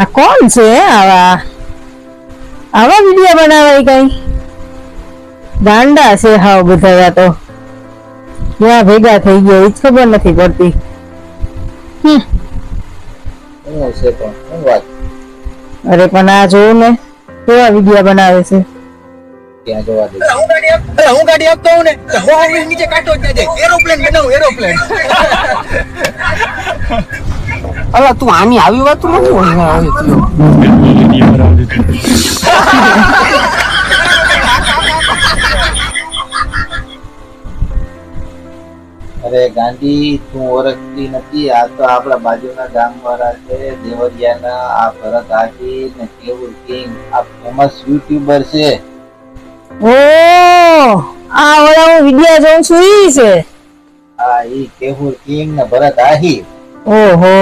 આ કોણ છે આવા આવા વિડિયો બનાવાય કઈ ગાંડા છે હાવ બધા તો ક્યાં ભેગા થઈ ગયા એ જ ખબર નથી પડતી. અરે પણ આ જોઉં ને કેવા વિડિયો બનાવે છે. ક્યાં જોવા દે? હું ગાડી આપતો હું ને હું નીચે કાઢો જ દે. એરોપ્લેન બનાવું એરોપ્લેન. અલા તું આની આવી વાત નથી હોય. અરે ગાંધી તું ઓળખતી નથી. આ તો આપણા બાજુના ગામ વાળા છે દેવરિયાના. આ ભરત આશી ને કેવું કિંગ આ ફેમસ યુટ્યુબર છે. ઓ આ ઓલા હું વિડિયો જોઉં છું ઈ છે. હા ઈ કેવું કિંગ ને ભરત આશી. ઓહો